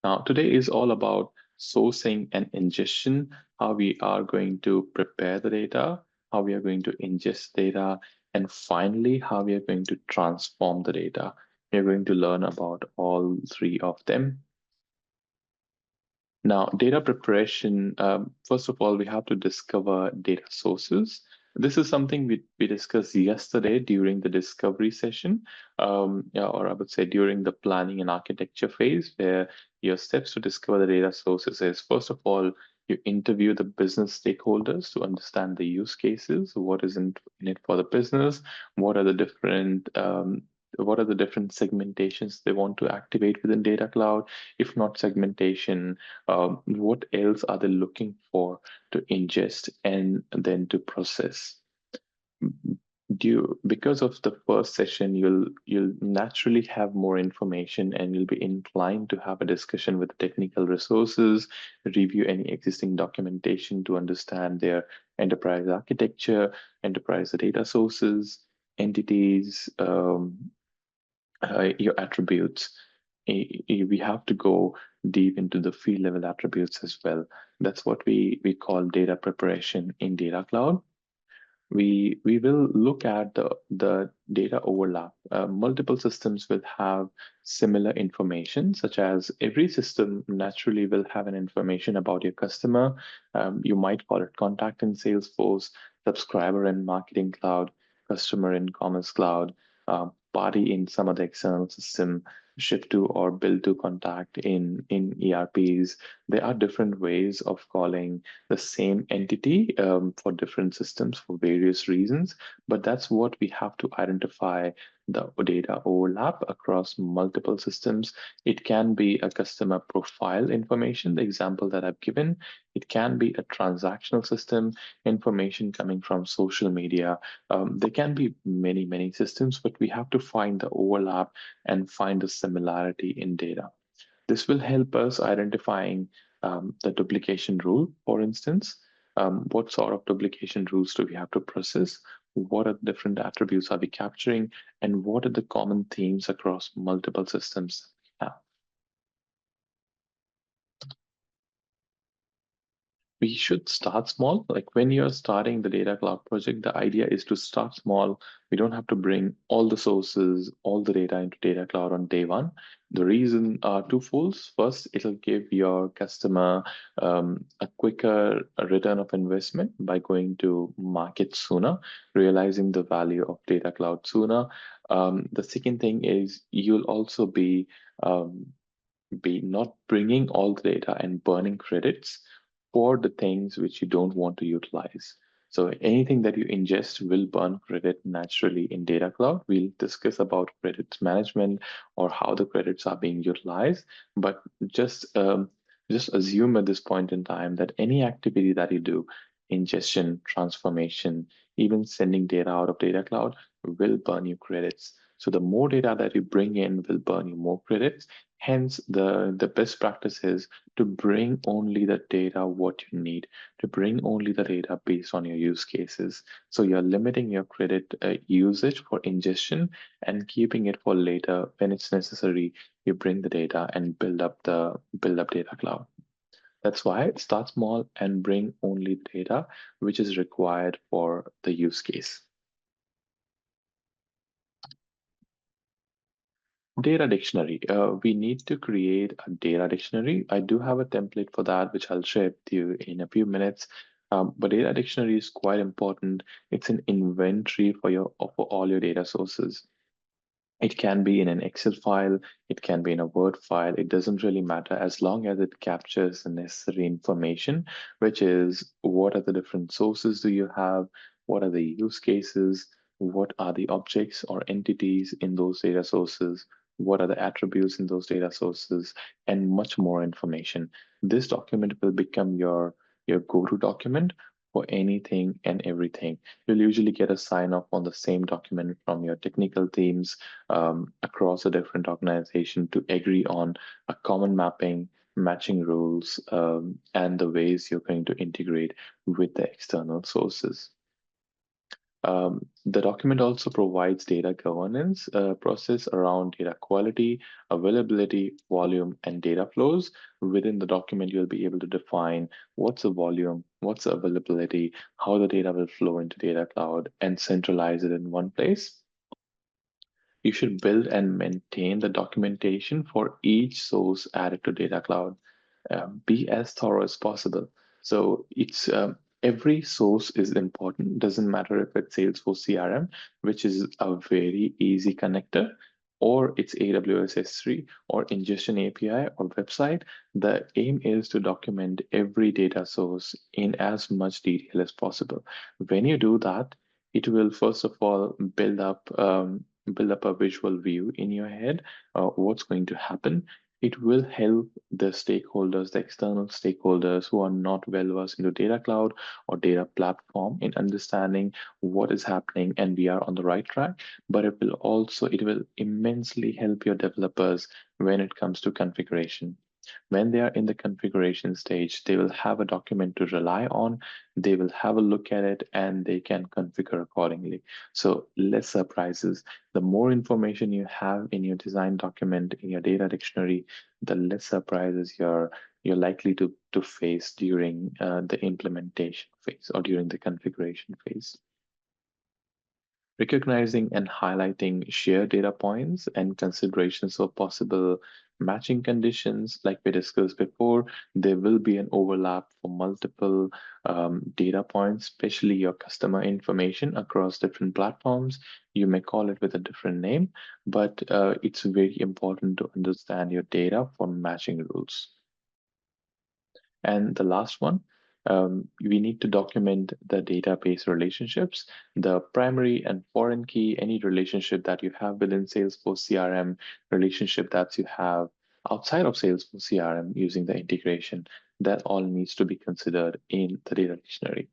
Now, today is all about sourcing and ingestion, how we are going to prepare the data, how we are going to ingest data, and finally, how we are going to transform the data. We are going to learn about all three of them. Now, data preparation, first of all, we have to discover data sources. This is something we discussed yesterday during the discovery session, yeah, or I would say during the planning and architecture phase, where your steps to discover the data sources is, first of all, you interview the business stakeholders to understand the use cases, what is in it for the business, what are the different segmentations they want to activate within Data Cloud, if not segmentation, what else are they looking for to ingest and then to process. Because of the first session, you'll naturally have more information and you'll be inclined to have a discussion with technical resources, review any existing documentation to understand their enterprise architecture, enterprise data sources, entities, your attributes. We have to go deep into the field level attributes as well. That's what we call data preparation in Data Cloud. We will look at the data overlap. Multiple systems will have similar information, such as every system naturally will have an information about your customer. You might call it contact in Salesforce, subscriber in Marketing Cloud, customer in Commerce Cloud, party in some other external system, ship to or bill to contact in ERPs. There are different ways of calling the same entity for different systems for various reasons, but that's what we have to identify the data overlap across multiple systems. It can be a customer profile information, the example that I've given. It can be a transactional system, information coming from social media. There can be many, many systems, but we have to find the overlap and find the similarity in data. This will help us identifying the duplication rule, for instance. What sort of duplication rules do we have to process? What are the different attributes are we capturing? And what are the common themes across multiple systems we have? We should start small. Like when you're starting the data cloud project, the idea is to start small. We don't have to bring all the sources, all the data into data cloud on day one. The reason are twofold. First, it'll give your customer a quicker return of investment by going to market sooner, realizing the value of data cloud sooner. The second thing is you'll also be not bringing all the data and burning credits for the things which you don't want to utilize. So anything that you ingest will burn credit naturally in Data Cloud. We'll discuss about credits management or how the credits are being utilized, but just assume at this point in time that any activity that you do, ingestion, transformation, even sending data out of Data Cloud will burn you credits. So the more data that you bring in will burn you more credits. Hence, the best practice is to bring only the data what you need, to bring only the data based on your use cases. So you're limiting your credit usage for ingestion and keeping it for later when it's necessary. You bring the data and build up data cloud. That's why start small and bring only the data which is required for the use case. Data dictionary. We need to create a data dictionary. I do have a template for that, which I'll share with you in a few minutes. But data dictionary is quite important. It's an inventory for all your data sources. It can be in an Excel file, it can be in a Word file. It doesn't really matter as long as it captures the necessary information, which is what are the different sources do you have? What are the use cases? What are the objects or entities in those data sources? What are the attributes in those data sources? And much more information. This document will become your go-to document for anything and everything. You'll usually get a sign off on the same document from your technical teams across a different organization to agree on a common mapping, matching rules, and the ways you're going to integrate with the external sources. The document also provides data governance process around data quality, availability, volume, and data flows. Within the document, you'll be able to define what's the volume, what's the availability, how the data will flow into Data Cloud, and centralize it in one place. You should build and maintain the documentation for each source added to Data Cloud. Be as thorough as possible. So it's every source is important. Doesn't matter if it's Salesforce CRM, which is a very easy connector, or it's AWS S3 or Ingestion API or website. The aim is to document every data source in as much detail as possible. When you do that, it will first of all build up a visual view in your head, what's going to happen. It will help the stakeholders, the external stakeholders who are not well versed into Data Cloud or data platform in understanding what is happening and we are on the right track. But it will immensely help your developers when it comes to configuration. When they are in the configuration stage, they will have a document to rely on. They will have a look at it and they can configure accordingly. So less surprises. The more information you have in your design document, in your data dictionary, the less surprises you're likely to face during the implementation phase or during the configuration phase. Recognizing and highlighting shared data points and considerations for possible matching conditions. Like we discussed before, there will be an overlap for multiple data points, especially your customer information across different platforms. You may call it with a different name, but it's very important to understand your data for matching rules. And the last one, we need to document the database relationships, the primary and foreign key, any relationship that you have within Salesforce CRM, relationship that you have outside of Salesforce CRM using the integration, that all needs to be considered in the data dictionary.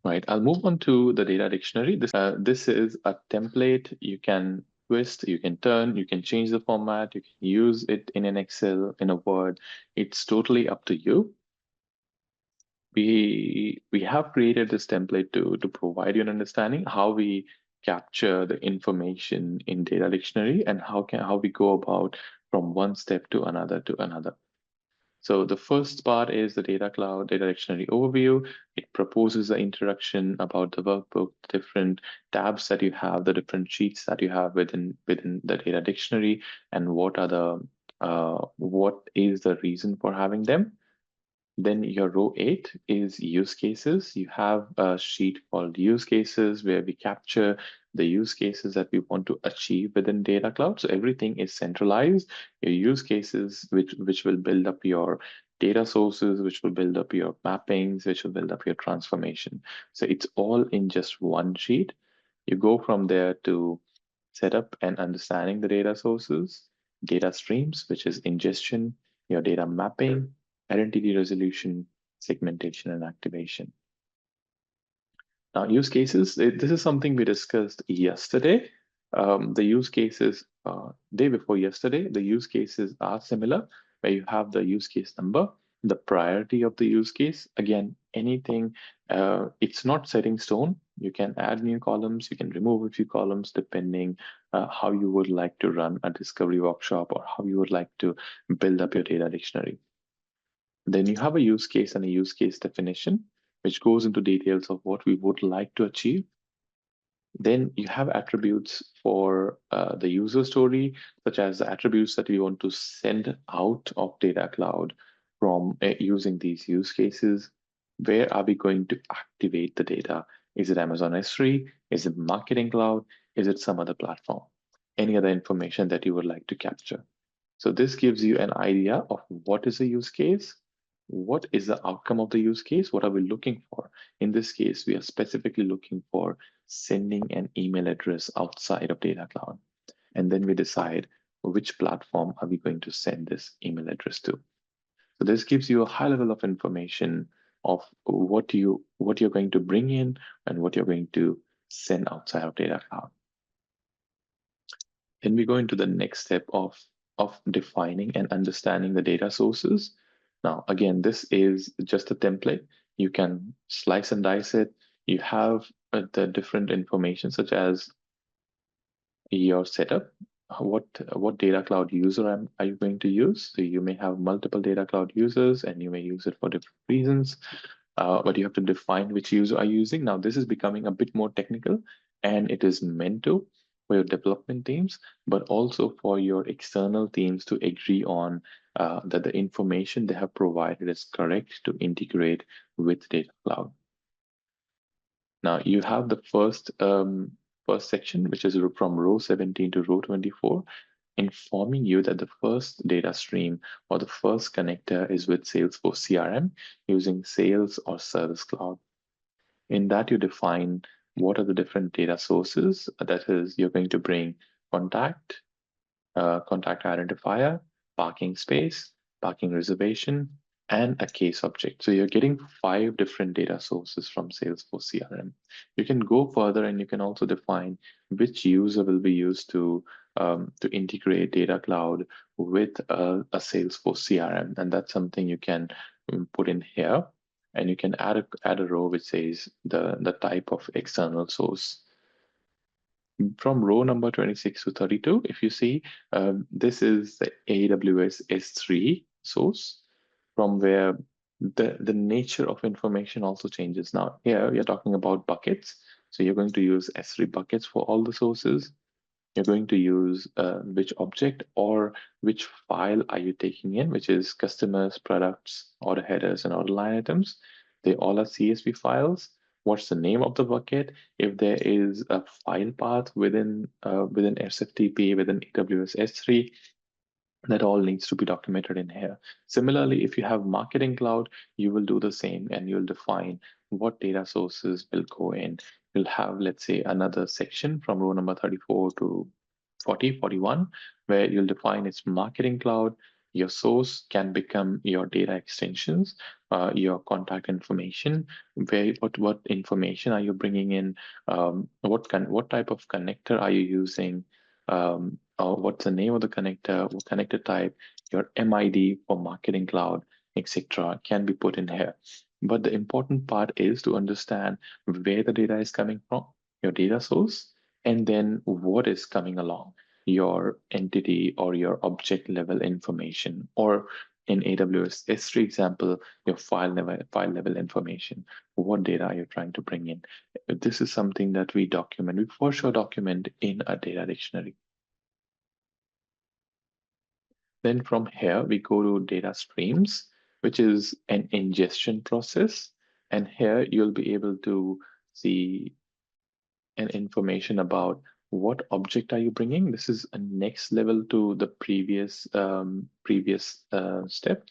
Right, I'll move on to the data dictionary. This is a template. You can twist, you can turn, you can change the format, you can use it in an Excel, in a Word. It's totally up to you. We have created this template to provide you an understanding how we capture the information in data dictionary and how we go about from one step to another to another. So the first part is the Data Cloud Data Dictionary overview. It proposes the introduction about the workbook, the different tabs that you have, the different sheets that you have within the data dictionary, and what is the reason for having them. Then your row 8 is use cases. You have a sheet called use cases where we capture the use cases that we want to achieve within Data Cloud. So everything is centralized. Your use cases, which will build up your data sources, which will build up your mappings, which will build up your transformation. So it's all in just one sheet. You go from there to set up and understanding the data sources, data streams, which is ingestion, your data mapping, identity resolution, segmentation, and activation. Now, use cases, this is something we discussed yesterday. The use cases, day before yesterday, the use cases are similar, where you have the use case number, the priority of the use case. Again, anything, it's not set in stone. You can add new columns, you can remove a few columns depending how you would like to run a discovery workshop or how you would like to build up your data dictionary. Then you have a use case and a use case definition, which goes into details of what we would like to achieve. Then you have attributes for the user story, such as the attributes that we want to send out of Data Cloud from using these use cases. Where are we going to activate the data? Is it Amazon S3? Is it Marketing Cloud? Is it some other platform? Any other information that you would like to capture? So this gives you an idea of what is a use case, what is the outcome of the use case, what are we looking for? In this case, we are specifically looking for sending an email address outside of Data Cloud. And then we decide which platform are we going to send this email address to. So this gives you a high level of information of what you're going to bring in and what you're going to send outside of Data Cloud. Then we go into the next step of defining and understanding the data sources. Now, again, this is just a template. You can slice and dice it. You have the different information such as your setup, what data cloud user are you going to use. So you may have multiple data cloud users and you may use it for different reasons, but you have to define which user are you using. Now this is becoming a bit more technical, and it is meant to for your development teams, but also for your external teams to agree on that the information they have provided is correct to integrate with data cloud. Now you have the first section, which is from row 17 to row 24, informing you that the first data stream or the first connector is with Salesforce CRM using Sales or Service Cloud. In that, you define what are the different data sources. That is, you're going to bring contact, contact identifier, parking space, parking reservation, and a case object. So you're getting 5 different data sources from Salesforce CRM. You can go further and you can also define which user will be used to integrate Data Cloud with a Salesforce CRM, and that's something you can put in here. And you can add a row which says the type of external source. From row number 26 to 32, if you see, this is the AWS S3 source from where the nature of information also changes. Now here we are talking about buckets. So you're going to use S3 buckets for all the sources. You're going to use which object or which file are you taking in, which is customers, products, order headers, and order line items. They all are CSV files. What's the name of the bucket? If there is a file path within SFTP, within AWS S3, that all needs to be documented in here. Similarly, if you have Marketing Cloud, you will do the same and you'll define what data sources will go in. You'll have, let's say, another section from row number 34 to 40, 41, where you'll define its Marketing Cloud. Your source can become your data extensions, your contact information. What information are you bringing in? What type of connector are you using? What's the name of the connector, what connector type, your MID for Marketing Cloud, etc. can be put in here. But the important part is to understand where the data is coming from, your data source, and then what is coming along, your entity or your object level information, or in AWS S3 example, your file level information. What data are you trying to bring in? This is something that we document. We for sure document in a data dictionary. Then from here, we go to data streams, which is an ingestion process. And here you'll be able to see an information about what object are you bringing. This is a next level to the previous step.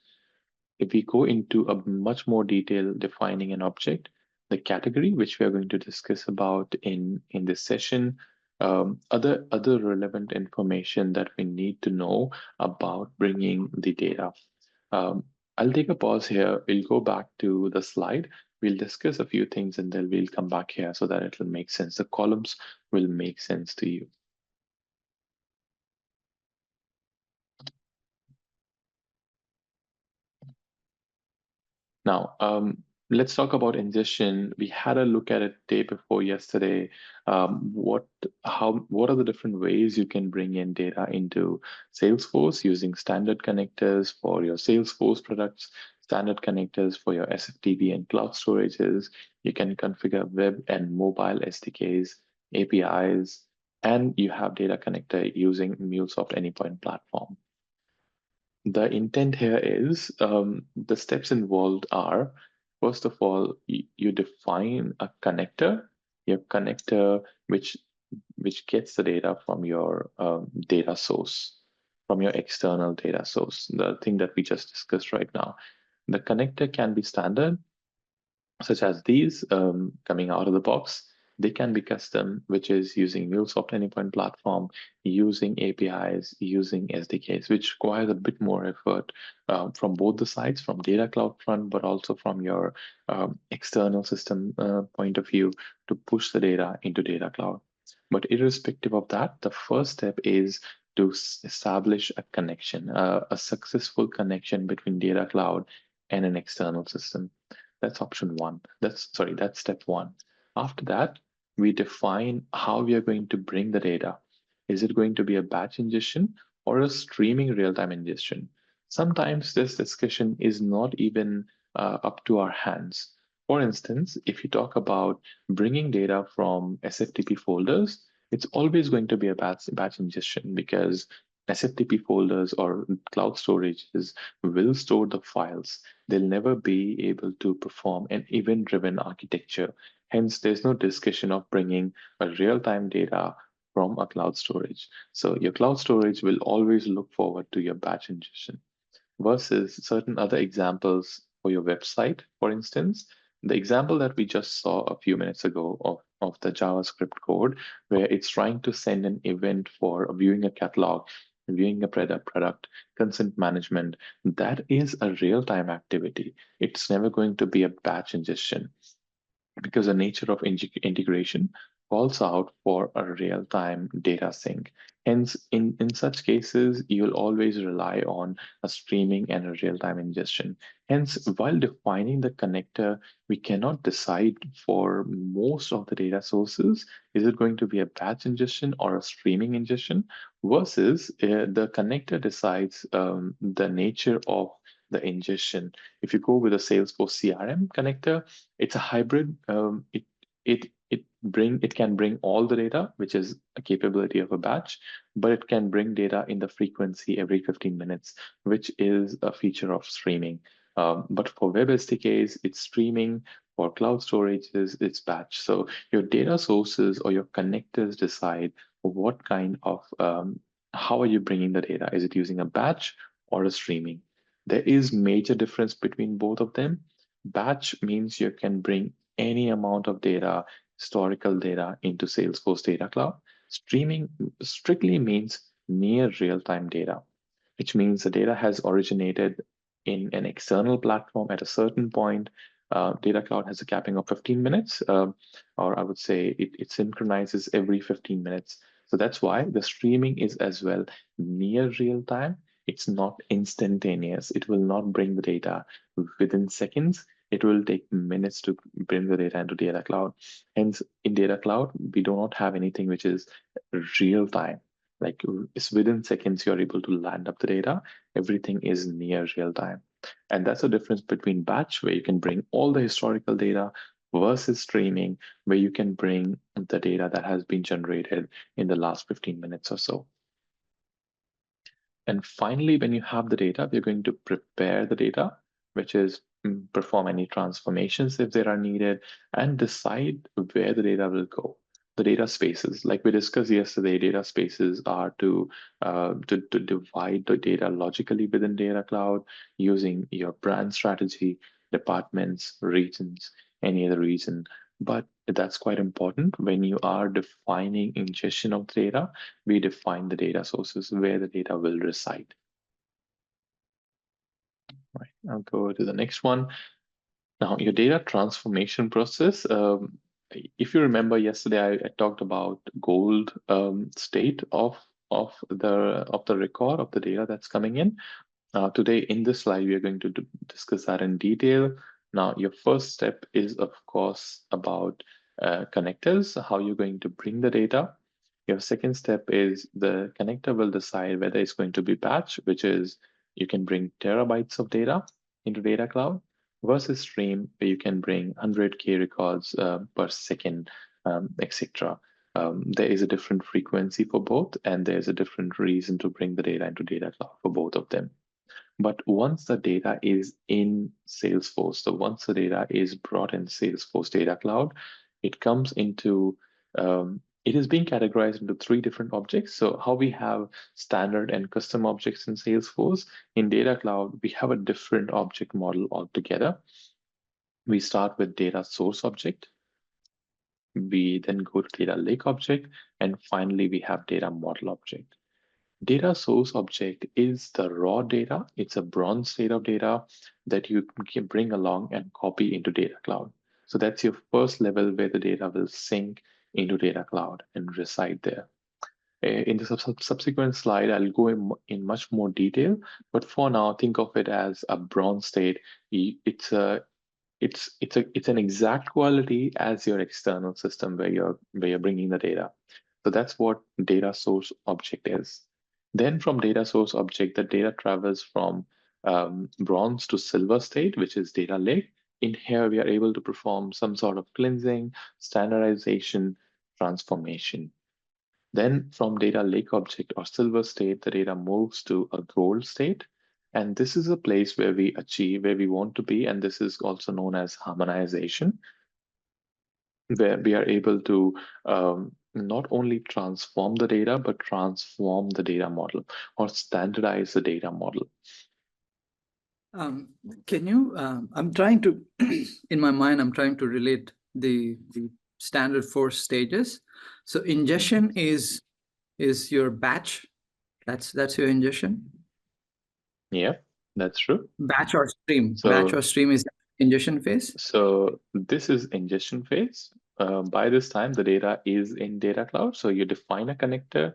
If we go into a much more detail defining an object, the category, which we are going to discuss about in this session, other relevant information that we need to know about bringing the data. I'll take a pause here. We'll go back to the slide. We'll discuss a few things and then we'll come back here so that it will make sense. The columns will make sense to you. Now, let's talk about ingestion. We had a look at it day before yesterday. What are the different ways you can bring in data into Salesforce using standard connectors for your Salesforce products, standard connectors for your SFTP and cloud storages. You can configure web and mobile SDKs, APIs, and you have data connector using MuleSoft Anypoint platform. The intent here is the steps involved are, first of all, you define a connector, your connector which gets the data from your data source, from your external data source, the thing that we just discussed right now. The connector can be standard, such as these coming out of the box. They can be custom, which is using MuleSoft Anypoint platform, using APIs, using SDKs, which requires a bit more effort from both the sides, from data cloud front, but also from your external system point of view to push the data into data cloud. But irrespective of that, the first step is to establish a connection, a successful connection between data cloud and an external system. That's option one. That's step one. After that, we define how we are going to bring the data. Is it going to be a batch ingestion or a streaming real-time ingestion? Sometimes this discussion is not even up to our hands. For instance, if you talk about bringing data from SFTP folders, it's always going to be a batch ingestion because SFTP folders or cloud storages will store the files. They'll never be able to perform an event-driven architecture. Hence, there's no discussion of bringing a real-time data from a cloud storage. So your cloud storage will always look forward to your batch ingestion versus certain other examples for your website, for instance. The example that we just saw a few minutes ago of the JavaScript code, where it's trying to send an event for viewing a catalog, viewing a product, consent management, that is a real-time activity. It's never going to be a batch ingestion because the nature of integration calls out for a real-time data sync. Hence, in such cases, you'll always rely on a streaming and a real-time ingestion. Hence, while defining the connector, we cannot decide for most of the data sources, is it going to be a batch ingestion or a streaming ingestion, versus the connector decides the nature of the ingestion. If you go with a Salesforce CRM connector, it's a hybrid. It can bring all the data, which is a capability of a batch, but it can bring data in the frequency every 15 minutes, which is a feature of streaming. But for web SDKs, it's streaming. For cloud storages, it's batch. So your data sources or your connectors decide what kind of how are you bringing the data? Is it using a batch or a streaming? There is major difference between both of them. Batch means you can bring any amount of data, historical data, into Salesforce Data Cloud. Streaming strictly means near real-time data, which means the data has originated in an external platform at a certain point. Data Cloud has a capping of 15 minutes, or I would say it synchronizes every 15 minutes. So that's why the streaming is as well near real time. It's not instantaneous. It will not bring the data within seconds. It will take minutes to bring the data into Data Cloud. Hence, in Data Cloud, we do not have anything which is real time. Like it's within seconds, you're able to land up the data. Everything is near real time. And that's the difference between batch, where you can bring all the historical data, versus streaming, where you can bring the data that has been generated in the last 15 minutes or so. And finally, when you have the data, we're going to prepare the data, which is perform any transformations if there are needed, and decide where the data will go. The data spaces, like we discussed yesterday, data spaces are to divide the data logically within Data Cloud using your brand strategy, departments, regions, any other region. But that's quite important when you are defining ingestion of data. We define the data sources where the data will reside. Right, I'll go to the next one. Now, your data transformation process. If you remember yesterday, I talked about gold state of the record of the data that's coming in. Today, in this slide, we are going to discuss that in detail. Now, your first step is, of course, about connectors, how you're going to bring the data. Your second step is the connector will decide whether it's going to be batch, which is you can bring terabytes of data into Data Cloud, versus stream, where you can bring 100K records per second, etc. There is a different frequency for both, and there's a different reason to bring the data into Data Cloud for both of them. But once the data is in Salesforce, so once the data is brought in Salesforce Data Cloud, it comes into, it is being categorized into 3 different objects. So how we have standard and custom objects in Salesforce, in Data Cloud, we have a different object model altogether. We start with data source object. We then go to data lake object, and finally we have data model object. Data source object is the raw data. It's a bronze state of data that you can bring along and copy into Data Cloud. So that's your first level where the data will sync into Data Cloud and reside there. In the subsequent slide, I'll go in much more detail, but for now, think of it as a bronze state. It's it's an exact quality as your external system where you're bringing the data. So that's what data source object is. Then from data source object, the data travels from bronze to silver state, which is data lake. In here, we are able to perform some sort of cleansing, standardization, transformation. Then from data lake object or silver state, the data moves to a gold state. And this is a place where we achieve where we want to be. And this is also known as harmonization, where we are able to not only transform the data, but transform the data model or standardize the data model. Can you, I'm trying to, in my mind, I'm trying to relate the standard 4 stages. So ingestion is your batch. That's your ingestion. Yeah, that's true. Batch or stream. So, batch or stream is ingestion phase. So this is ingestion phase. By this time, the data is in Data Cloud. So you define a connector,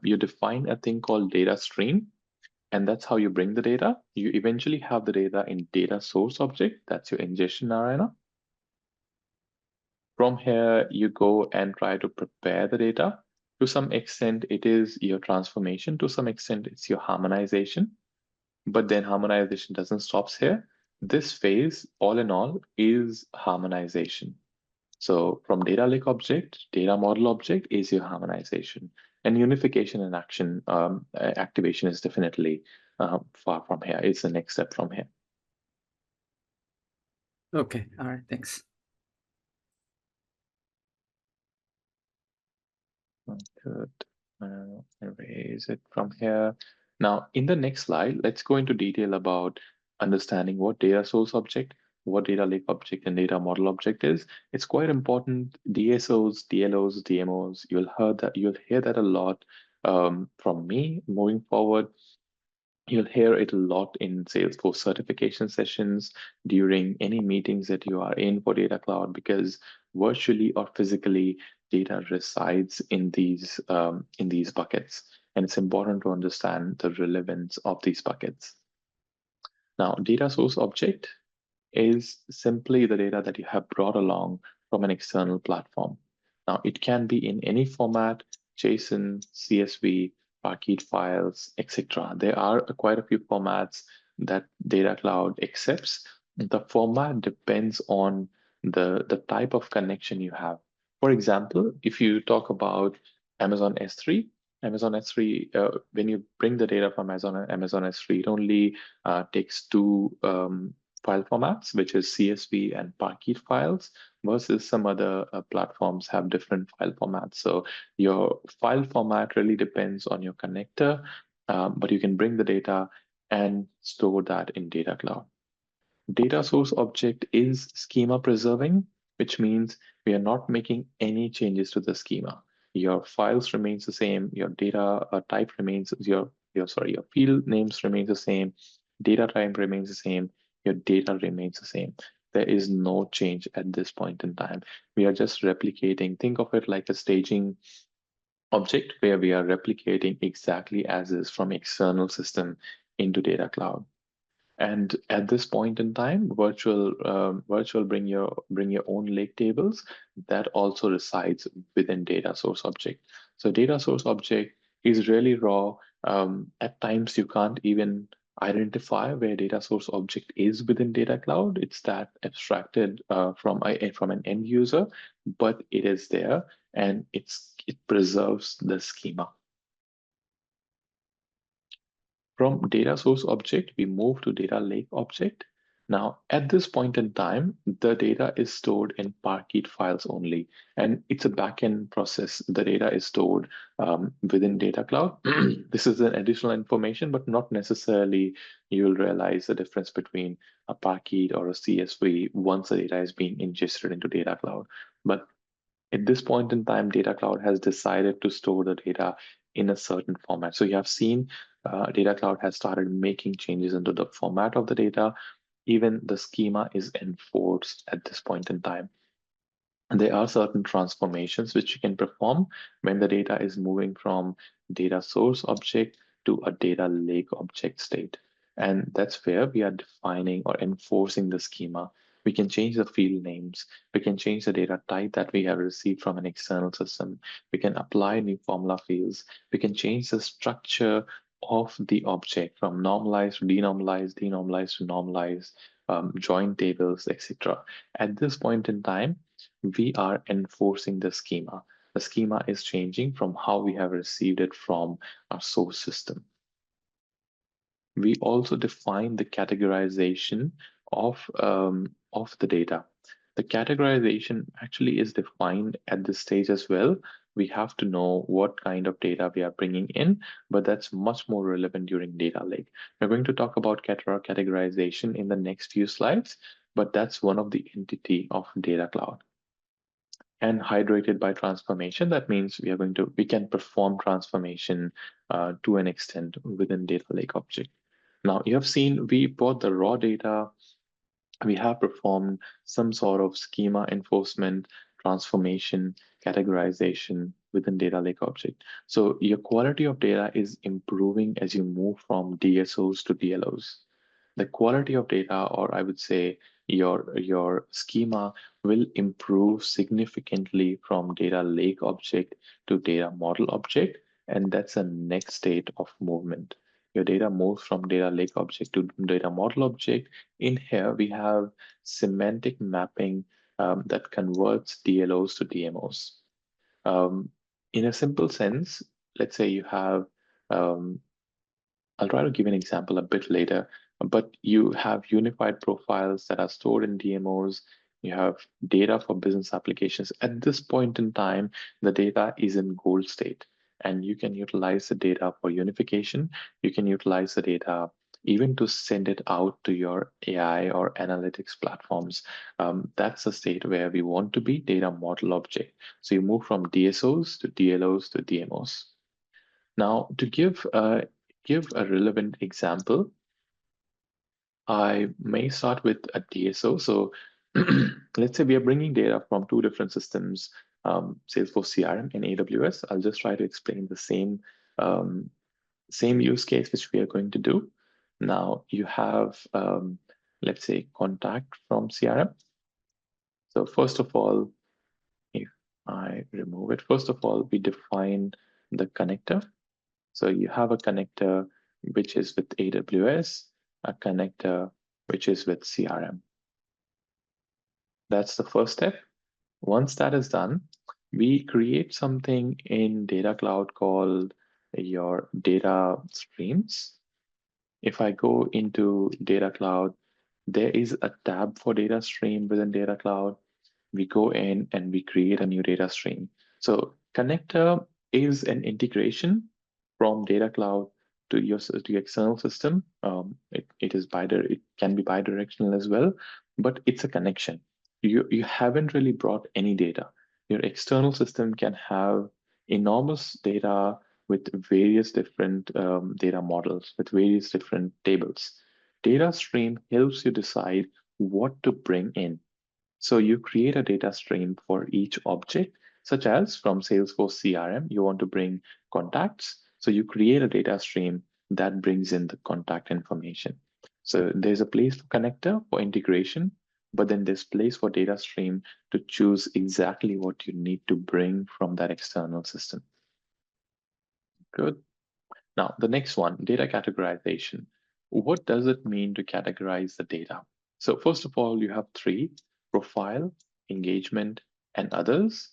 you define a thing called data stream, and that's how you bring the data. You eventually have the data in data source object. That's your ingestion arena. From here, you go and try to prepare the data. To some extent, it is your transformation. To some extent, it's your harmonization. But then harmonization doesn't stop here. This phase, all in all, is harmonization. So from data lake object, data model object is your harmonization. And unification and action activation is definitely far from here. It's the next step from here. Okay, all right, thanks. Good. Erase it from here. Now, in the next slide, let's go into detail about understanding what data source object, what data lake object, and data model object is. It's quite important. DSOs, DLOs, DMOs, you'll hear that a lot from me moving forward. You'll hear it a lot in Salesforce certification sessions during any meetings that you are in for Data Cloud, because virtually or physically, data resides in these buckets, and it's important to understand the relevance of these buckets. Now, data source object is simply the data that you have brought along from an external platform. Now, it can be in any format: JSON, CSV, Parquet files, etc. There are quite a few formats that Data Cloud accepts. The format depends on the type of connection you have. For example, if you talk about Amazon S3, when you bring the data from Amazon S3, it only takes two file formats, which is CSV and Parquet files, versus some other platforms have different file formats. So your file format really depends on your connector, but you can bring the data and store that in Data Cloud. Data source object is schema preserving, which means we are not making any changes to the schema. Your files remains the same, your data type remains, your field names remains the same, data type remains the same, your data remains the same. There is no change at this point in time. We are just replicating. Think of it like a staging object where we are replicating exactly as is from external system into Data Cloud. And at this point in time, virtual bring your own lake tables that also resides within data source object. So data source object is really raw. At times you can't even identify where data source object is within Data Cloud. It's that abstracted from an end user, but it is there, and it preserves the schema. From data source object, we move to data lake object. Now, at this point in time, the data is stored in Parquet files only, and it's a backend process. The data is stored within Data Cloud. This is an additional information, but not necessarily you'll realize the difference between a Parquet or a CSV once the data is being ingested into Data Cloud. But at this point in time, Data Cloud has decided to store the data in a certain format. So you have seen Data Cloud has started making changes into the format of the data. Even the schema is enforced at this point in time. And there are certain transformations which you can perform when the data is moving from data source object to a data lake object state. And that's where we are defining or enforcing the schema. We can change the field names. We can change the data type that we have received from an external system. We can apply new formula fields. We can change the structure of the object from normalized to denormalized, denormalized to normalized, join tables, etc. At this point in time, we are enforcing the schema. The schema is changing from how we have received it from our source system. We also define the categorization of the data. The categorization actually is defined at this stage as well. We have to know what kind of data we are bringing in, but that's much more relevant during data lake. We're going to talk about categorization in the next few slides, but that's one of the entity of data cloud. And hydrated by transformation, that means we can perform transformation to an extent within data lake object. Now you have seen we brought the raw data, we have performed some sort of schema enforcement, transformation, categorization within data lake object. So your quality of data is improving as you move from DSOs to DLOs. The quality of data, or I would say your schema, will improve significantly from data lake object to data model object, and that's the next state of movement. Your data moves from data lake object to data model object. In here, we have semantic mapping that converts DLOs to DMOs. In a simple sense, let's say you have I'll try to give an example a bit later, but you have unified profiles that are stored in DMOs. You have data for business applications. At this point in time, the data is in gold state, and you can utilize the data for unification. You can utilize the data even to send it out to your AI or analytics platforms. That's the state where we want to be, data model object. So you move from DSOs to DLOs to DMOs. Now, to give a relevant example, I may start with a DSO. So let's say we are bringing data from two different systems, Salesforce CRM and AWS. I'll just try to explain the same use case which we are going to do. Now you have, let's say, contact from CRM. So first of all, if I remove it, first of all, we define the connector. So you have a connector which is with AWS, a connector which is with CRM. That's the first step. Once that is done, we create something in Data Cloud called your data streams. If I go into Data Cloud, there is a tab for data stream within Data Cloud. We go in and we create a new data stream. So connector is an integration from Data Cloud to your external system. It can be bidirectional as well, but it's a connection. You haven't really brought any data. Your external system can have enormous data with various different data models, with various different tables. Data stream helps you decide what to bring in. So you create a data stream for each object, such as from Salesforce CRM, you want to bring contacts. So you create a data stream that brings in the contact information. So there's a place for connector for integration, but then there's place for data stream to choose exactly what you need to bring from that external system. Good. Now, the next one, data categorization. What does it mean to categorize the data? So first of all, you have three: profile, engagement, and others.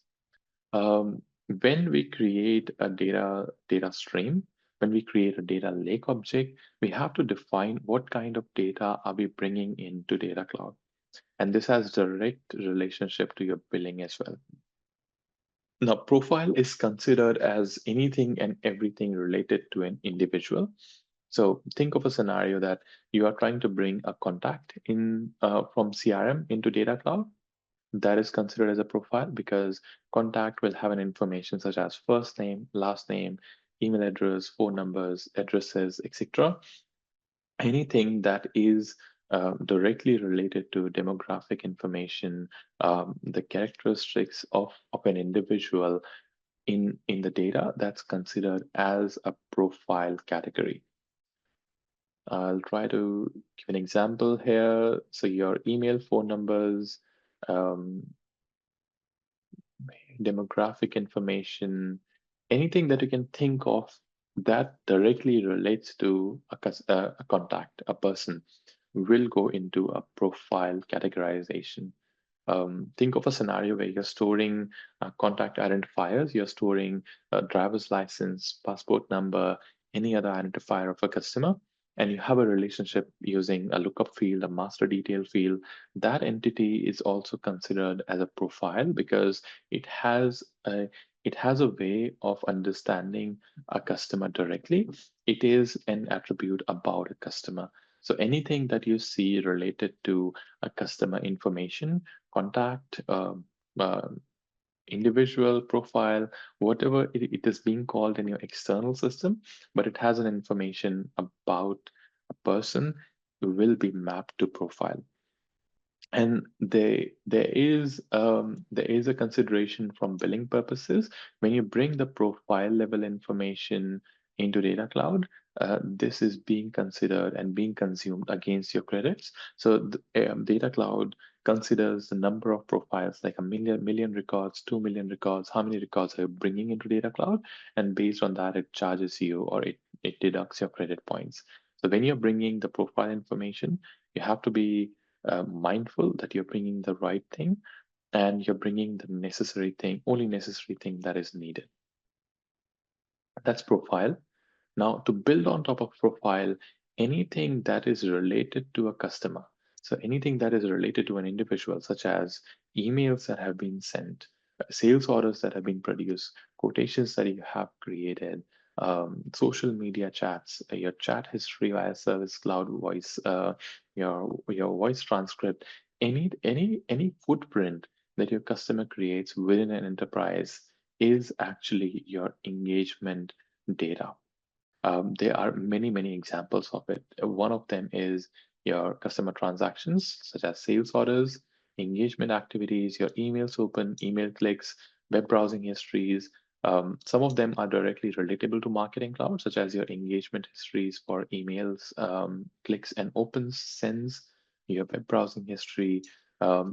When we create a data stream, when we create a data lake object, we have to define what kind of data are we bringing into Data Cloud. And this has direct relationship to your billing as well. Now, profile is considered as anything and everything related to an individual. So think of a scenario that you are trying to bring a contact in from CRM into Data Cloud. That is considered as a profile because contact will have an information such as first name, last name, email address, phone numbers, addresses, etc. Anything that is directly related to demographic information, the characteristics of an individual in the data, that's considered as a profile category. I'll try to give an example here. So your email, phone numbers, um, demographic information, anything that you can think of that directly relates to a contact, a person, will go into a profile categorization. Think of a scenario where you're storing contact identifiers, you're storing a driver's license, passport number, any other identifier of a customer, and you have a relationship using a lookup field, a master detail field. That entity is also considered as a profile because it has a it has a way of understanding a customer directly. It is an attribute about a customer. So anything that you see related to a customer information, contact, uh, individual profile, whatever it is being called in your external system, but it has an information about a person will be mapped to profile. And there is a consideration from billing purposes when you bring the profile level information into Data Cloud. This is being considered and being consumed against your credits. So the Data Cloud considers the number of profiles, like a million records, 2 million records, how many records are you bringing into Data Cloud, and based on that, it charges you or it deducts your credit points. So when you're bringing the profile information, you have to be mindful that you're bringing the right thing and you're bringing the necessary thing, only necessary thing that is needed. That's profile. Now, to build on top of profile, anything that is related to a customer, so anything that is related to an individual, such as emails that have been sent, sales orders that have been produced, quotations that you have created, social media chats, your chat history via Service Cloud voice, your voice transcript, any footprint that your customer creates within an enterprise is actually your engagement data. There are many examples of it. One of them is your customer transactions, such as sales orders, engagement activities, your emails open, email clicks, web browsing histories. Some of them are directly relatable to Marketing Cloud, such as your engagement histories for emails, clicks and opens, sends, your web browsing history,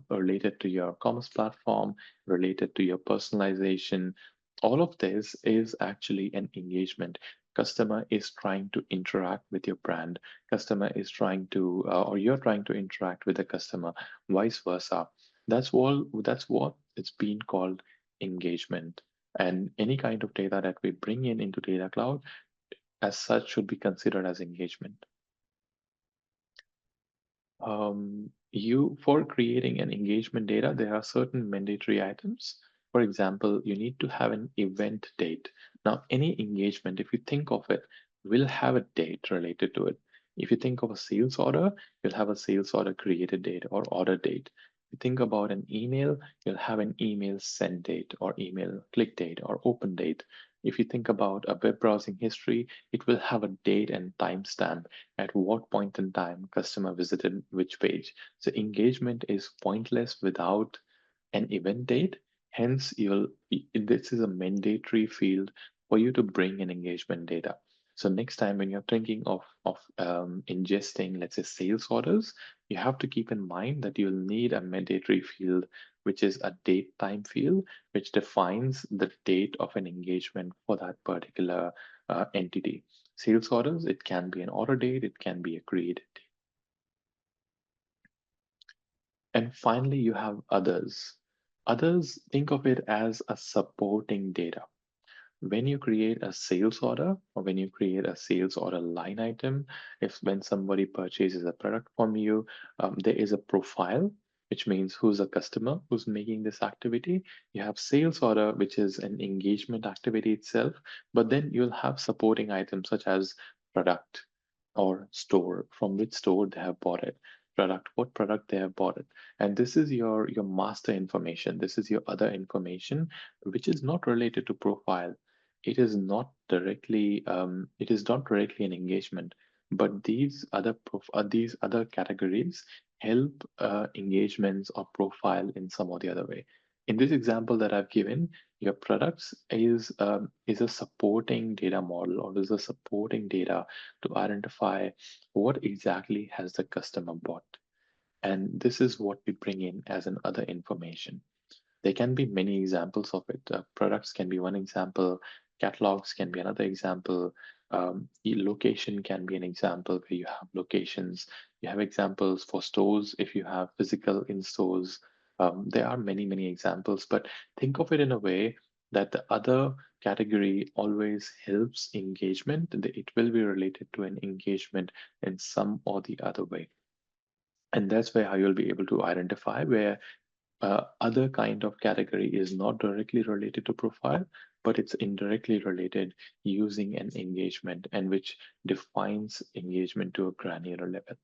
related to your commerce platform, related to your personalization. All of this is actually an engagement. Customer is trying to interact with your brand. Customer is trying to or you're trying to interact with the customer, vice versa. That's what it's been called engagement. And any kind of data that we bring in into Data Cloud as such should be considered as engagement. You for creating an engagement data, there are certain mandatory items. For example, you need to have an event date. Now, any engagement, if you think of it, will have a date related to it. If you think of a sales order, you'll have a sales order created date or order date. If you think about an email, you'll have an email send date or email click date or open date. If you think about a web browsing history, it will have a date and timestamp at what point in time customer visited which page. So engagement is pointless without an event date. Hence, this is a mandatory field for you to bring in engagement data. So next time when you're thinking of ingesting, let's say, sales orders, you have to keep in mind that you'll need a mandatory field, which is a date time field, which defines the date of an engagement for that particular entity. Sales orders, it can be an order date, it can be a created date. And finally, you have others. Others, think of it as a supporting data. When you create a sales order or when you create a sales order line item, if when somebody purchases a product from you, there is a profile, which means who's a customer who's making this activity. You have sales order, which is an engagement activity itself, but then you'll have supporting items such as product or store, from which store they have bought it, product, what product they have bought it. And this is your master information. This is your other information, which is not related to profile. It is not directly an engagement, but these other categories help engagements or profile in some or the other way. In this example that I've given, your products is a supporting data model or is a supporting data to identify what exactly has the customer bought. And this is what we bring in as an other information. There can be many examples of it. Products can be one example, catalogs can be another example, location can be an example where you have locations. You have examples for stores if you have physical in stores. There are many, many examples, but think of it in a way that the other category always helps engagement. It will be related to an engagement in some or the other way. And that's where how you'll be able to identify where other kind of category is not directly related to profile, but it's indirectly related using an engagement and which defines engagement to a granular level.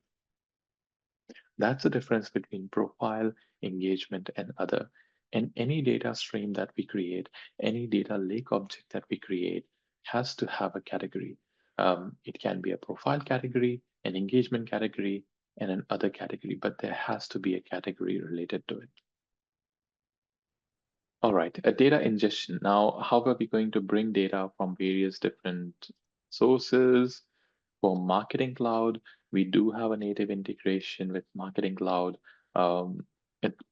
That's the difference between profile, engagement, and other. And any data stream that we create, any data lake object that we create has to have a category. It can be a profile category, an engagement category, and an other category, but there has to be a category related to it. All right, a data ingestion. Now, how are we going to bring data from various different sources? For Marketing Cloud, we do have a native integration with Marketing Cloud. Um,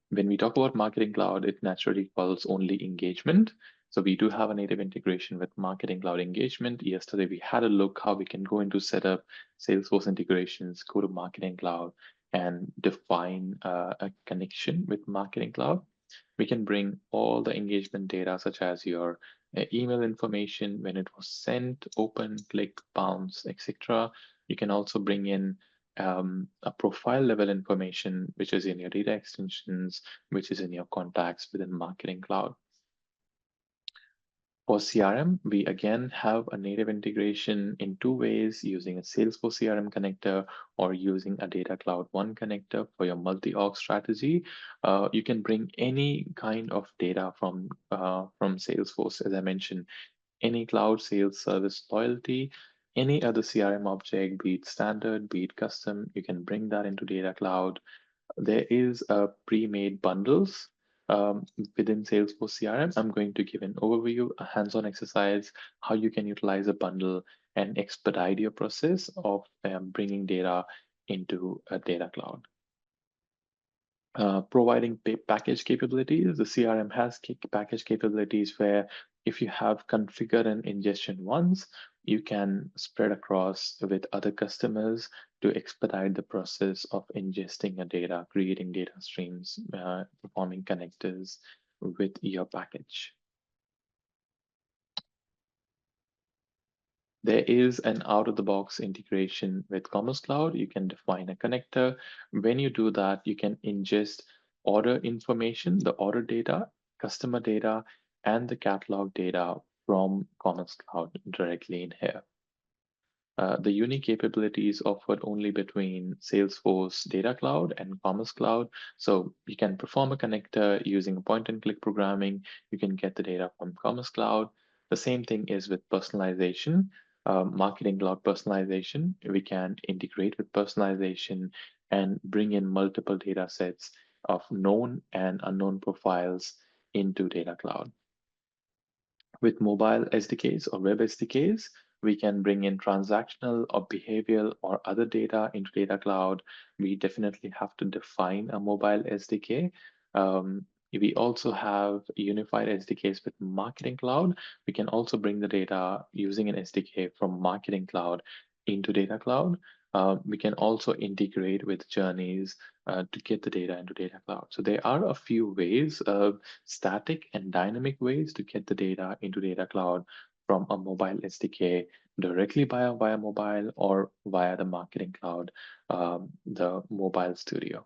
when we talk about Marketing Cloud, it naturally calls only engagement. So we do have a native integration with Marketing Cloud engagement. Yesterday, we had a look how we can go into setup Salesforce integrations, go to Marketing Cloud, and define a connection with Marketing Cloud. We can bring all the engagement data, such as your email information, when it was sent, open, click, bounce, etc. You can also bring in a profile level information, which is in your data extensions, which is in your contacts within Marketing Cloud. For CRM, we again have a native integration in two ways, using a Salesforce CRM connector or using a Data Cloud One connector for your multi-org strategy. You can bring any kind of data from Salesforce, as I mentioned, any cloud sales service loyalty, any other CRM object, be it standard, be it custom, you can bring that into Data Cloud. There is a pre-made bundles within Salesforce CRM. I'm going to give an overview, a hands-on exercise, how you can utilize a bundle and expedite your process of bringing data into a data cloud. Providing package capabilities. The CRM has package capabilities where if you have configured an ingestion once, you can spread across with other customers to expedite the process of ingesting a data, creating data streams, performing connectors with your package. There is an out-of-the-box integration with Commerce Cloud. You can define a connector. When you do that, you can ingest order information, the order data, customer data, and the catalog data from Commerce Cloud directly in here. The unique capabilities offered only between Salesforce Data Cloud and Commerce Cloud. So you can perform a connector using point and click programming. You can get the data from Commerce Cloud. The same thing is with personalization, Marketing Cloud personalization. We can integrate with personalization and bring in multiple data sets of known and unknown profiles into Data Cloud. With mobile SDKs or web SDKs, we can bring in transactional or behavioral or other data into Data Cloud. We definitely have to define a mobile SDK. We also have unified SDKs with Marketing Cloud. We can also bring the data using an SDK from Marketing Cloud into Data Cloud. We can also integrate with journeys to get the data into Data Cloud. So there are a few ways, static and dynamic ways to get the data into Data Cloud from a mobile SDK directly via mobile or via the Marketing Cloud, the mobile studio.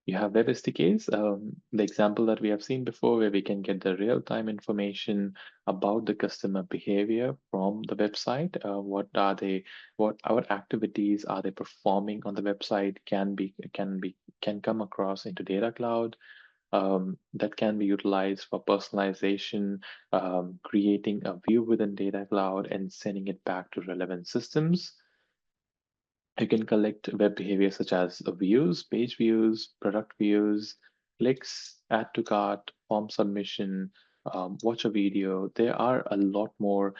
You have web SDKs, the example that we have seen before, where we can get the real-time information about the customer behavior from the website. What activities are they performing on the website can come across into Data Cloud. That can be utilized for personalization, creating a view within Data Cloud and sending it back to relevant systems. You can collect web behavior such as views, page views, product views, clicks, add to cart, form submission, watch a video. There are a lot more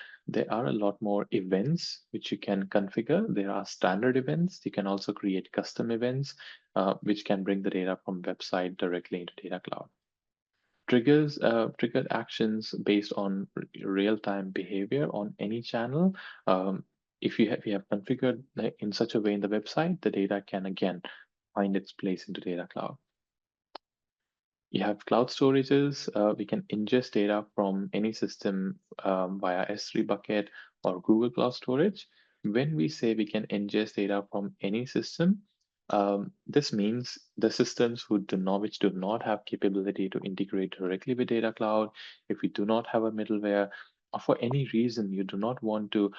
events which you can configure. There are standard events. You can also create custom events, which can bring the data from website directly into Data Cloud. Triggered actions based on real-time behavior on any channel. If you have configured in such a way in the website, the data can again find its place into Data Cloud. You have cloud storages. We can ingest data from any system via S3 bucket or Google Cloud Storage. When we say we can ingest data from any system, this means the systems which do not have capability to integrate directly with Data Cloud, if we do not have a middleware, or for any reason you do not want to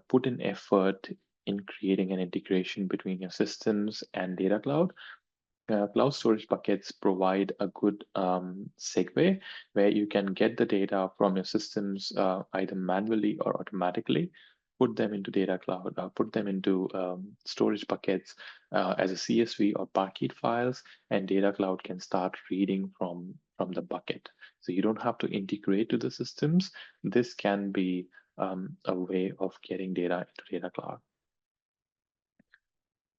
put in effort in creating an integration between your systems and Data Cloud, cloud storage buckets provide a good segue where you can get the data from your systems either manually or automatically, put them into Data Cloud, put them into storage buckets as a CSV or Parquet files, and Data Cloud can start reading from the bucket. So you don't have to integrate to the systems. This can be a way of getting data into Data Cloud.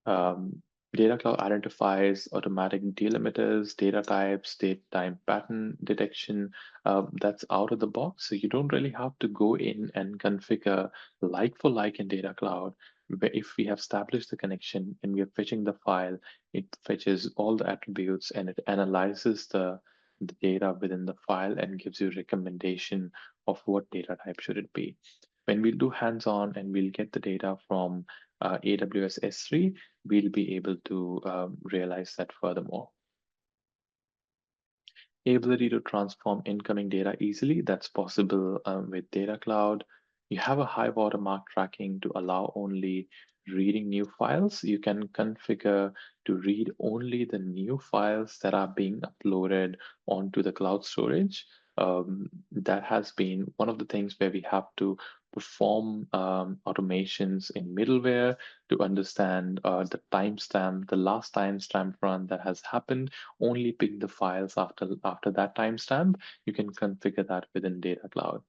Um, Data Cloud identifies automatic delimiters, data types, date time pattern detection. That's out of the box. So you don't really have to go in and configure like for like in Data Cloud. But if we have established the connection and we are fetching the file, it fetches all the attributes and it analyzes the data within the file and gives you recommendation of what data type should it be. When we'll do hands-on and we'll get the data from AWS S3, we'll be able to realize that furthermore. Ability to transform incoming data easily, that's possible with Data Cloud. You have a high watermark tracking to allow only reading new files. You can configure to read only the new files that are being uploaded onto the cloud storage. That has been one of the things where we have to perform automations in middleware to understand the last timestamp run that has happened, only pick the files after that timestamp. You can configure that within Data Cloud.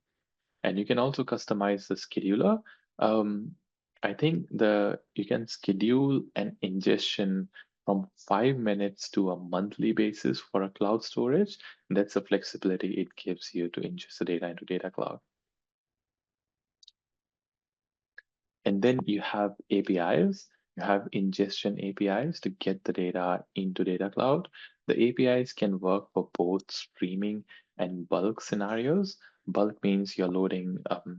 And you can also customize the scheduler. I think you can schedule an ingestion from 5 minutes to a monthly basis for a cloud storage. That's the flexibility it gives you to ingest the data into Data Cloud. And then you have APIs. You have ingestion APIs to get the data into Data Cloud. The APIs can work for both streaming and bulk scenarios. Bulk means you're loading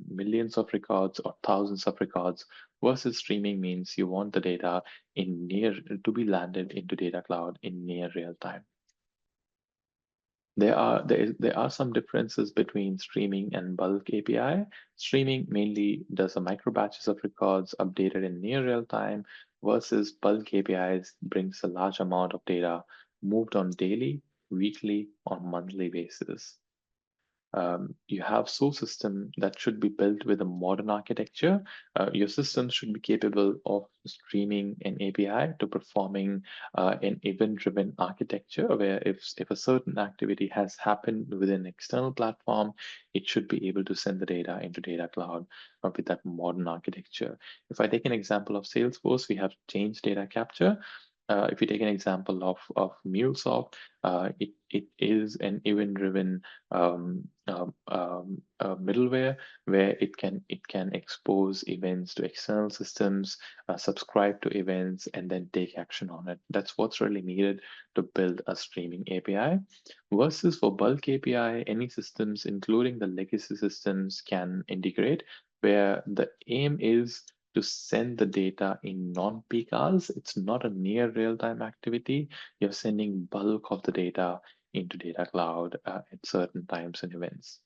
millions of records or thousands of records, versus streaming means you want the data to be landed into Data Cloud in near real time. There are some differences between streaming and bulk API. Streaming mainly does a micro batches of records updated in near real time, versus bulk APIs brings a large amount of data moved on daily, weekly, or monthly basis. You have source system that should be built with a modern architecture. Your system should be capable of streaming an API to performing an event-driven architecture, where if a certain activity has happened within an external platform, it should be able to send the data into Data Cloud with that modern architecture. If I take an example of Salesforce, we have change data capture. If you take an example of MuleSoft, it is an event-driven middleware where it can expose events to external systems, subscribe to events, and then take action on it. That's what's really needed to build a streaming API. Versus for bulk API, any systems, including the legacy systems, can integrate, where the aim is to send the data in non-peak hours. It's not a near real-time activity. You're sending bulk of the data into Data Cloud at certain times and events.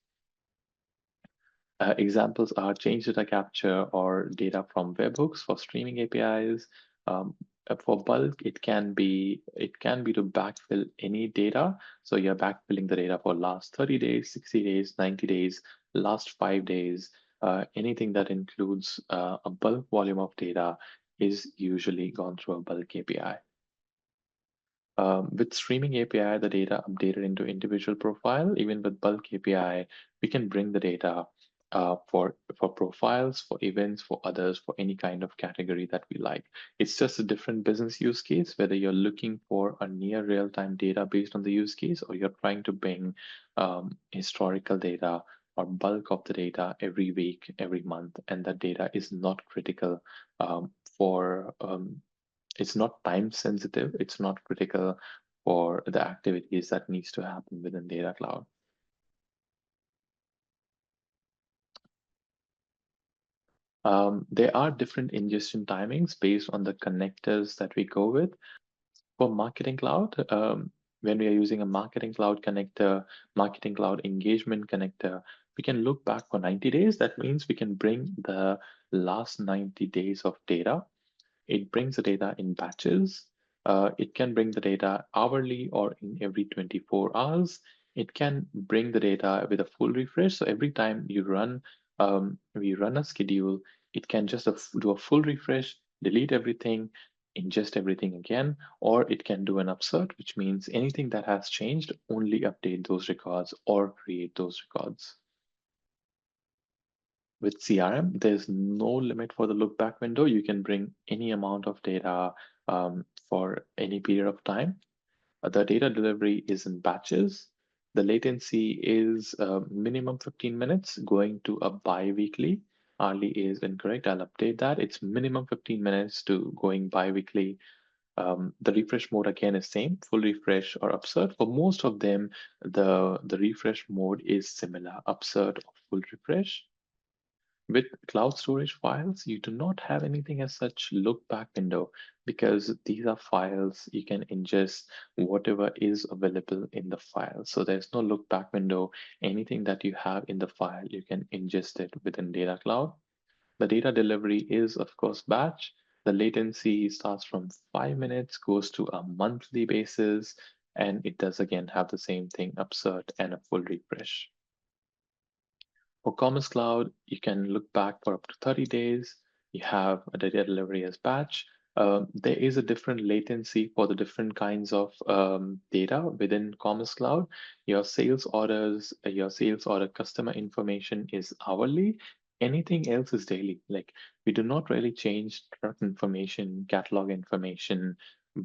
Examples are change data capture or data from webhooks for streaming APIs. For bulk, it can be to backfill any data. So you're backfilling the data for last 30 days, 60 days, 90 days, last 5 days, anything that includes a bulk volume of data is usually gone through a bulk API. With streaming API, the data updated into individual profile. Even with bulk API, we can bring the data for profiles, for events, for others, for any kind of category that we like. It's just a different business use case, whether you're looking for a near real-time data based on the use case, or you're trying to bring historical data or bulk of the data every week, every month, and that data is not critical for it's not time sensitive, it's not critical for the activities that needs to happen within Data Cloud. There are different ingestion timings based on the connectors that we go with. For Marketing Cloud, when we are using a Marketing Cloud connector, Marketing Cloud engagement connector, we can look back for 90 days. That means we can bring the last 90 days of data. It brings the data in batches. It can bring the data hourly or in every 24 hours. It can bring the data with a full refresh. So every time you run, we run a schedule, it can just do a full refresh, delete everything, ingest everything again, or it can do an upsert, which means anything that has changed, only update those records or create those records. With CRM, there's no limit for the look back window. You can bring any amount of data for any period of time. The data delivery is in batches. The latency is minimum 15 minutes going to a bi-weekly. Hourly is incorrect. I'll update that. It's minimum 15 minutes to going bi-weekly. The refresh mode again is same, full refresh or upsert. For most of them, the refresh mode is similar, upsert or full refresh. With cloud storage files, you do not have anything as such look back window because these are files you can ingest whatever is available in the file. So there's no look back window. Anything that you have in the file, you can ingest it within Data Cloud. The data delivery is, of course, batch. The latency starts from 5 minutes, goes to a monthly basis, and it does again have the same thing, upsert and a full refresh. For Commerce Cloud, you can look back for up to 30 days. You have a data delivery as batch. There is a different latency for the different kinds of data within Commerce Cloud. Your sales orders, your sales order customer information is hourly. Anything else is daily. Like we do not really change truck information, catalog information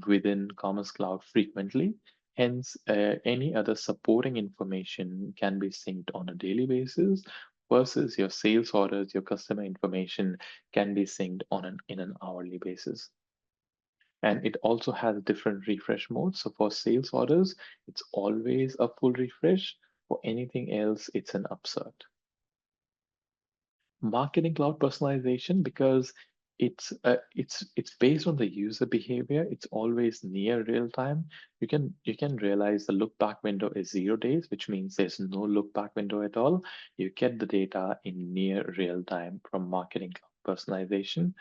within Commerce Cloud frequently. Hence, any other supporting information can be synced on a daily basis versus your sales orders, your customer information can be synced on in an hourly basis. And it also has different refresh modes. So for sales orders, it's always a full refresh. For anything else, it's an upsert. Marketing Cloud personalization, because it's based on the user behavior. It's always near real time. You can realize the look back window is 0 days, which means there's no look back window at all. You get the data in near real time from Marketing Cloud personalization.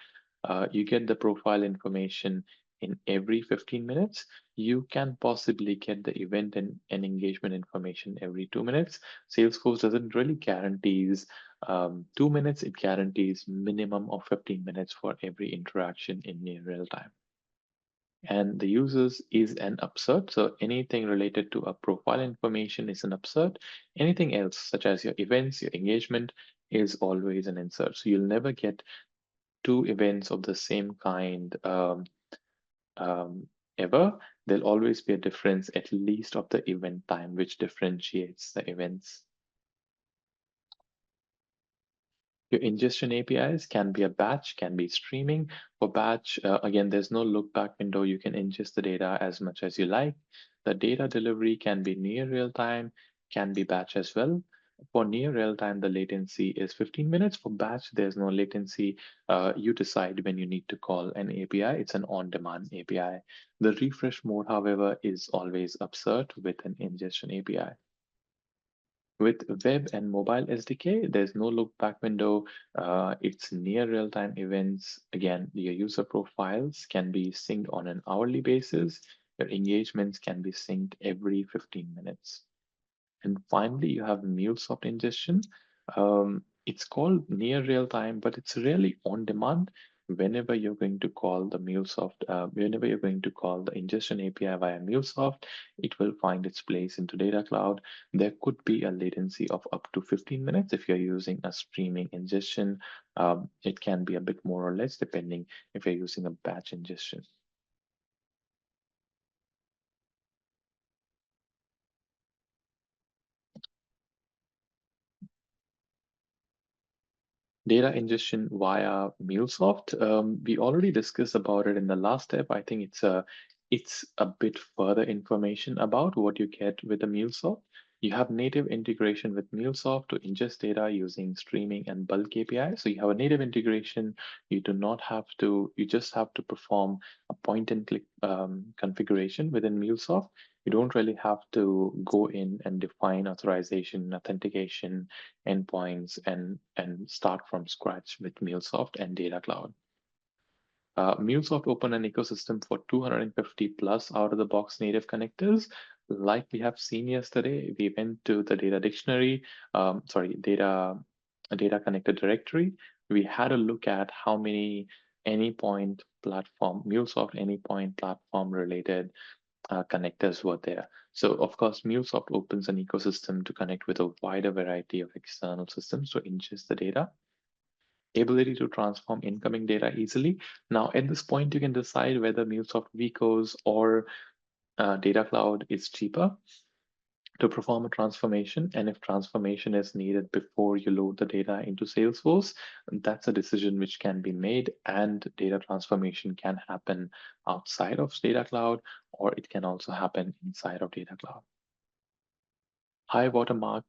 You get the profile information in every 15 minutes. You can possibly get the event and engagement information every 2 minutes. Salesforce doesn't really guarantees 2 minutes, it guarantees minimum of 15 minutes for every interaction in near real time. And the users is an upsert. So anything related to a profile information is an upsert. Anything else, such as your events, your engagement, is always an insert. So you'll never get two events of the same kind ever. There'll always be a difference, at least of the event time, which differentiates the events. Your ingestion APIs can be a batch, can be streaming. For batch, again, there's no look back window. You can ingest the data as much as you like. The data delivery can be near real time, can be batch as well. For near real time, the latency is 15 minutes. For batch, there's no latency. You decide when you need to call an API. It's an on-demand API. The refresh mode, however, is always upsert with an ingestion API. With web and mobile SDK, there's no look back window. It's near real-time events. Again, your user profiles can be synced on an hourly basis. Your engagements can be synced every 15 minutes. And finally, you have MuleSoft ingestion. It's called near real time, but it's really on demand. whenever you're going to call the MuleSoft, whenever you're going to call the ingestion API via MuleSoft, it will find its place into Data Cloud. There could be a latency of up to 15 minutes if you're using a streaming ingestion. It can be a bit more or less depending if you're using a batch ingestion. Data ingestion via MuleSoft. We already discussed about it in the last step. I think it's a bit further information about what you get with the MuleSoft. You have native integration with MuleSoft to ingest data using streaming and bulk API. So you have a native integration. You do not have to, you just have to perform a point and click configuration within MuleSoft. You don't really have to go in and define authorization, authentication, endpoints, and start from scratch with MuleSoft and Data Cloud. MuleSoft opened an ecosystem for 250 plus out-of-the-box native connectors. Like we have seen yesterday, we went to the data dictionary, data connector directory. We had a look at how many anypoint platform, MuleSoft anypoint platform related connectors were there. So of course, MuleSoft opens an ecosystem to connect with a wider variety of external systems to ingest the data, ability to transform incoming data easily. Now, at this point, you can decide whether MuleSoft vCos or Data Cloud is cheaper to perform a transformation. And if transformation is needed before you load the data into Salesforce, that's a decision which can be made, and data transformation can happen outside of Data Cloud, or it can also happen inside of Data Cloud. High watermark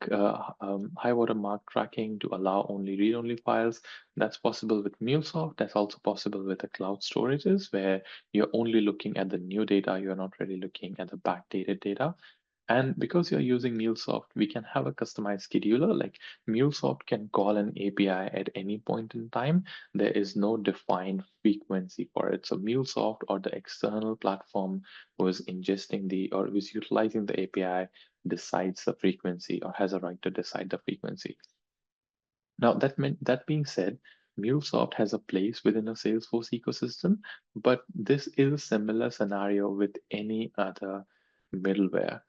tracking to allow only read-only files. That's possible with MuleSoft. That's also possible with the cloud storages, where you're only looking at the new data. You're not really looking at the backdated data. And because you're using MuleSoft, we can have a customized scheduler. Like MuleSoft can call an API at any point in time. There is no defined frequency for it. So MuleSoft or the external platform who is ingesting or who is utilizing the API decides the frequency or has a right to decide the frequency. Now, that being said, MuleSoft has a place within a Salesforce ecosystem, but this is a similar scenario with any other middleware.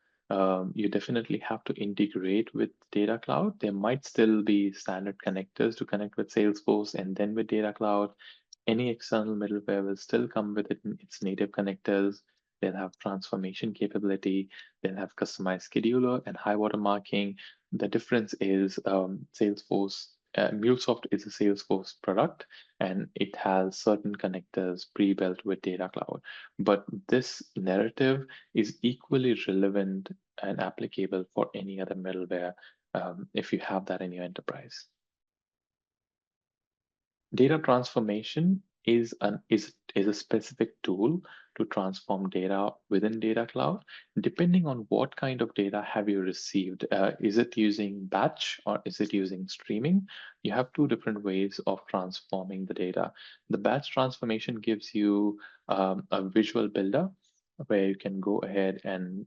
You definitely have to integrate with Data Cloud. There might still be standard connectors to connect with Salesforce and then with Data Cloud. Any external middleware will still come with its native connectors. They'll have transformation capability. They'll have customized scheduler and high water marking. The difference is MuleSoft is a Salesforce product, and it has certain connectors pre-built with Data Cloud. But this narrative is equally relevant and applicable for any other middleware if you have that in your enterprise. Data transformation is a specific tool to transform data within Data Cloud. Depending on what kind of data have you received, is it using batch or is it using streaming? You have two different ways of transforming the data. The batch transformation gives you a visual builder where you can go ahead and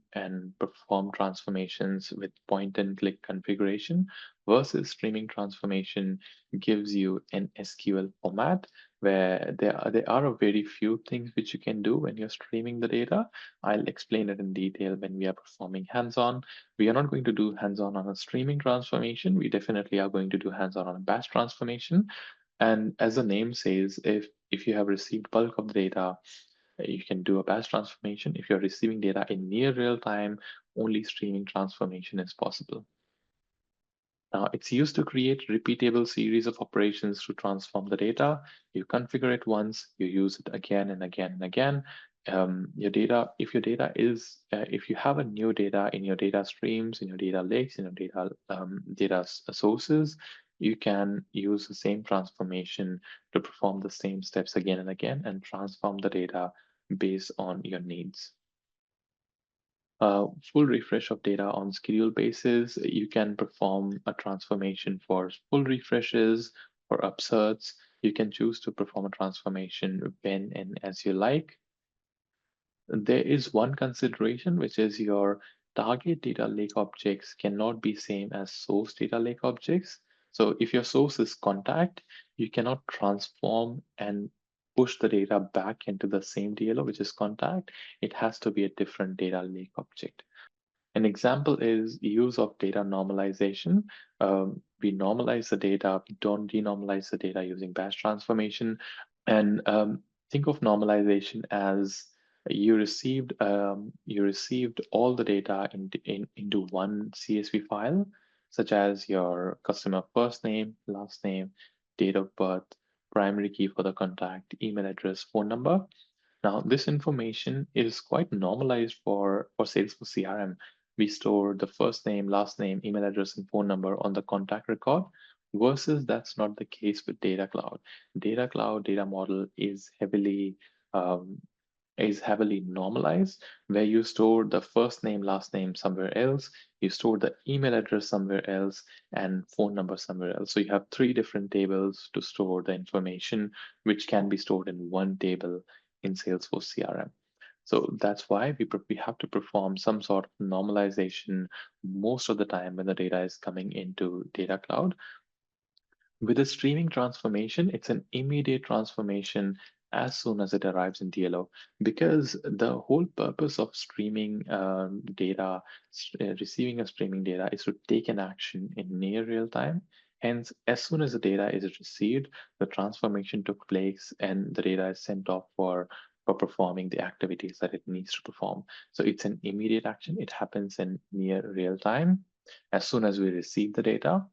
perform transformations with point and click configuration, versus streaming transformation gives you an SQL format where there are a very few things which you can do when you're streaming the data. I'll explain it in detail when we are performing hands-on. We are not going to do hands-on on a streaming transformation. We definitely are going to do hands-on on a batch transformation. And as the name says, if you have received bulk of the data, you can do a batch transformation. If you're receiving data in near real time, only streaming transformation is possible. It's used to create repeatable series of operations to transform the data. You configure it once, you use it again and again and again. If you have a new data in your data streams, in your data lakes, in your data sources, you can use the same transformation to perform the same steps again and again and transform the data based on your needs. Full refresh of data on schedule basis. You can perform a transformation for full refreshes or upserts. You can choose to perform a transformation when and as you like. There is one consideration, which is your target data lake objects cannot be same as source data lake objects. So if your source is contact, you cannot transform and push the data back into the same DLO, which is contact, it has to be a different data lake object. An example is use of data normalization. We normalize the data, we don't denormalize the data using batch transformation. And think of normalization as you received all the data into one CSV file, such as your customer first name, last name, date of birth, primary key for the contact, email address, phone number. Now, this information is quite normalized for Salesforce CRM. We store the first name, last name, email address, and phone number on the contact record, versus that's not the case with Data Cloud. Data Cloud data model um, is heavily normalized, where you store the first name, last name somewhere else, you store the email address somewhere else, and phone number somewhere else. So you have three different tables to store the information, which can be stored in one table in Salesforce CRM. So that's why we have to perform some sort of normalization most of the time when the data is coming into Data Cloud. With a streaming transformation, it's an immediate transformation as soon as it arrives in DLO, because the whole purpose of streaming data, receiving a streaming data, is to take an action in near real time. Hence, as soon as the data is received, the transformation took place and the data is sent off for performing the activities that it needs to perform. So it's an immediate action. It happens in near real time. As soon as we receive the data,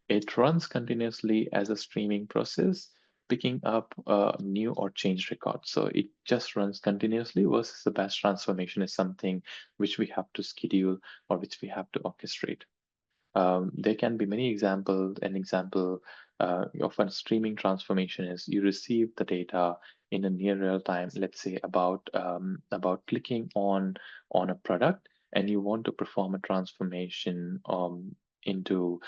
it runs continuously as a streaming process, picking up new or changed records. So it just runs continuously, versus the batch transformation is something which we have to schedule or which we have to orchestrate. There can be many examples. An example of a streaming transformation is you receive the data in a near real time, let's say about clicking on a product, and you want to perform a transformation into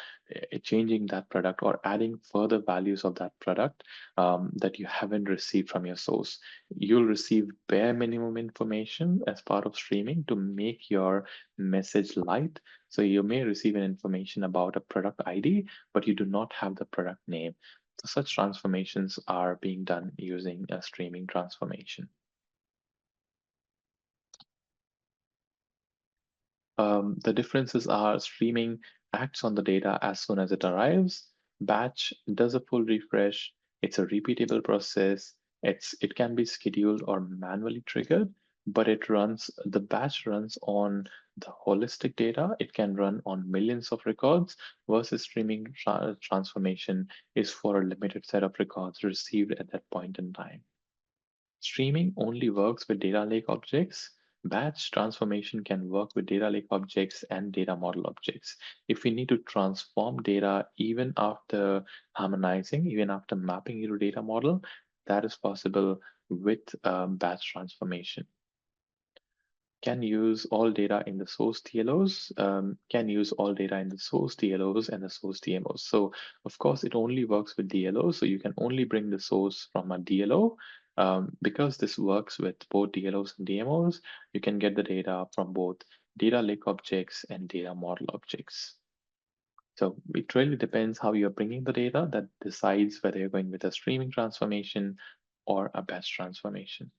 changing that product or adding further values of that product that you haven't received from your source. You'll receive bare minimum information as part of streaming to make your message light. So you may receive an information about a product ID, but you do not have the product name. So such transformations are being done using a streaming transformation. The differences are streaming acts on the data as soon as it arrives. Batch does a full refresh. It's a repeatable process. It can be scheduled or manually triggered, but the batch runs on the holistic data. It can run on millions of records, versus streaming transformation is for a limited set of records received at that point in time. Streaming only works with data lake objects. Batch transformation can work with data lake objects and data model objects. If we need to transform data even after harmonizing, even after mapping into data model, that is possible with batch transformation. Can use all data in the source DLOs, can use all data in the source DLOs and the source DMOs. So of course, it only works with DLOs. So you can only bring the source from a DLO. Because this works with both DLOs and DMOs, you can get the data from both data lake objects and data model objects. So it really depends how you're bringing the data that decides whether you're going with a streaming transformation or a batch transformation.